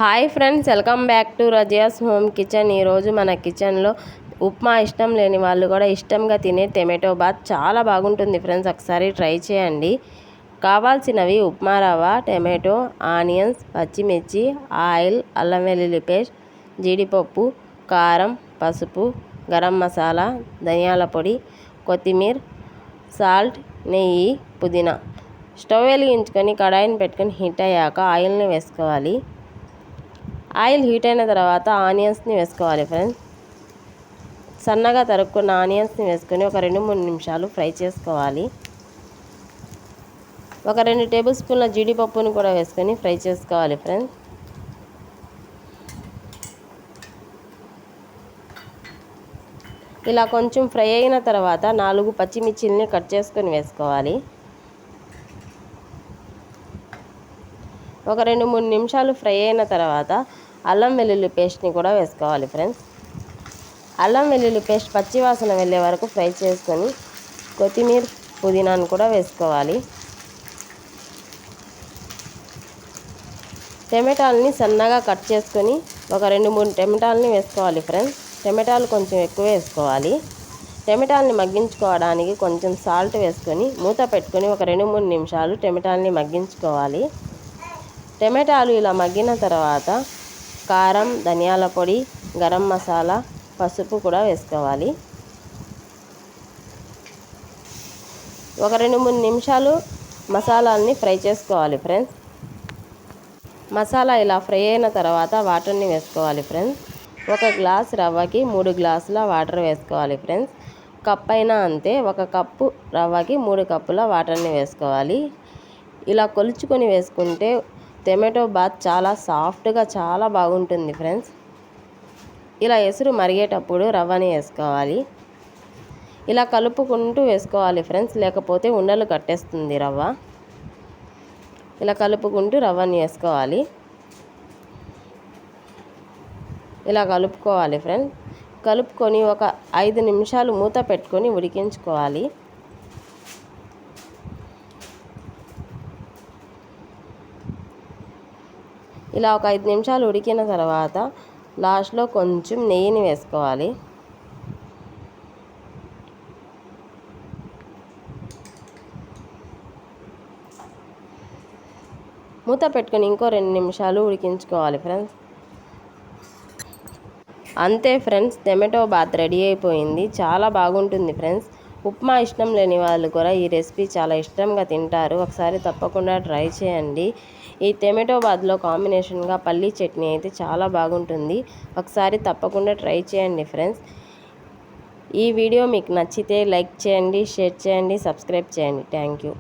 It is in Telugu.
Hi friends, welcome back to Razia's home kitchen. ఈరోజు మన కిచెన్లో ఉప్మా ఇష్టం లేని వాళ్ళు కూడా ఇష్టంగా తినే టమాటో బాత్ చాలా బాగుంటుంది ఫ్రెండ్స్. ఒకసారి ట్రై చేయండి. కావాల్సినవి ఉప్మా రవ్వ, టమాటో, ఆనియన్స్, పచ్చిమిర్చి, ఆయిల్, అల్లం వెల్లుల్లి పేస్ట్, జీడిపప్పు, కారం, పసుపు, గరం మసాలా, ధనియాల పొడి, కొత్తిమీర, సాల్ట్, నెయ్యి, పుదీనా. స్టవ్ వెలిగించుకొని కడాయిని పెట్టుకొని హీట్ అయ్యాక ఆయిల్ని వేసుకోవాలి. ఆయిల్ హీట్ అయిన తర్వాత ఆనియన్స్ని వేసుకోవాలి ఫ్రెండ్స్. సన్నగా తరుక్కున్న ఆనియన్స్ని వేసుకొని ఒక 2-3 నిమిషాలు ఫ్రై చేసుకోవాలి. ఒక 2 టేబుల్ స్పూన్ల జీడిపప్పును కూడా వేసుకొని ఫ్రై చేసుకోవాలి ఫ్రెండ్స్. ఇలా కొంచెం ఫ్రై అయిన తర్వాత 4 పచ్చిమిర్చిల్ని కట్ చేసుకొని వేసుకోవాలి. ఒక 2-3 నిమిషాలు ఫ్రై అయిన తర్వాత అల్లం వెల్లుల్లి పేస్ట్ని కూడా వేసుకోవాలి ఫ్రెండ్స్. అల్లం వెల్లుల్లి పేస్ట్ పచ్చివాసన వెళ్ళే వరకు ఫ్రై చేసుకొని కొత్తిమీర, పుదీనాను కూడా వేసుకోవాలి. టమాటాలని సన్నగా కట్ చేసుకొని ఒక 2-3 టమాటాలని వేసుకోవాలి ఫ్రెండ్స్. టమాటాలు కొంచెం ఎక్కువ వేసుకోవాలి. టమాటాలని మగ్గించుకోవడానికి కొంచెం సాల్ట్ వేసుకొని మూత పెట్టుకొని ఒక 2-3 నిమిషాలు టమాటాలని మగ్గించుకోవాలి. టమాటాలు ఇలా మగ్గిన తర్వాత కారం, ధనియాల పొడి, గరం మసాలా, పసుపు కూడా వేసుకోవాలి. ఒక 2-3 నిమిషాలు మసాలాల్ని ఫ్రై చేసుకోవాలి ఫ్రెండ్స్. మసాలా ఇలా ఫ్రై అయిన తర్వాత వాటర్ని వేసుకోవాలి ఫ్రెండ్స్. 1 గ్లాస్ రవ్వకి 3 గ్లాసుల వాటర్ వేసుకోవాలి ఫ్రెండ్స్. కప్ అయినా అంతే, 1 కప్పు రవ్వకి 3 కప్పుల వాటర్ని వేసుకోవాలి. ఇలా కొలుచుకొని వేసుకుంటే టమాటో బాత్ చాలా సాఫ్ట్గా చాలా బాగుంటుంది ఫ్రెండ్స్. ఇలా ఎసురు మరిగేటప్పుడు రవ్వని వేసుకోవాలి. ఇలా కలుపుకుంటూ వేసుకోవాలి ఫ్రెండ్స్, లేకపోతే ఉండలు కట్టేస్తుంది రవ్వ. ఇలా కలుపుకుంటూ రవ్వని వేసుకోవాలి. ఇలా కలుపుకోవాలి ఫ్రెండ్స్. కలుపుకొని ఒక 5 నిమిషాలు మూత పెట్టుకొని ఉడికించుకోవాలి. ఇలా ఒక 5 నిమిషాలు ఉడికిన తర్వాత లాస్ట్లో కొంచెం నెయ్యిని వేసుకోవాలి. మూత పెట్టుకొని ఇంకో 2 నిమిషాలు ఉడికించుకోవాలి ఫ్రెండ్స్. అంతే ఫ్రెండ్స్, టమాటో బాత్ రెడీ అయిపోయింది. చాలా బాగుంటుంది ఫ్రెండ్స్. ఉప్మా ఇష్టం లేని వాళ్ళు కూడా ఈ రెసిపీ చాలా ఇష్టంగా తింటారు. ఒకసారి తప్పకుండా ట్రై చేయండి. ఈ టమాటో బాత్లో కాంబినేషన్గా పల్లీ చట్నీ అయితే చాలా బాగుంటుంది. ఒకసారి తప్పకుండా ట్రై చేయండి ఫ్రెండ్స్. ఈ వీడియో మీకు నచ్చితే లైక్ చేయండి, షేర్ చేయండి, సబ్స్క్రైబ్ చేయండి. Thank you.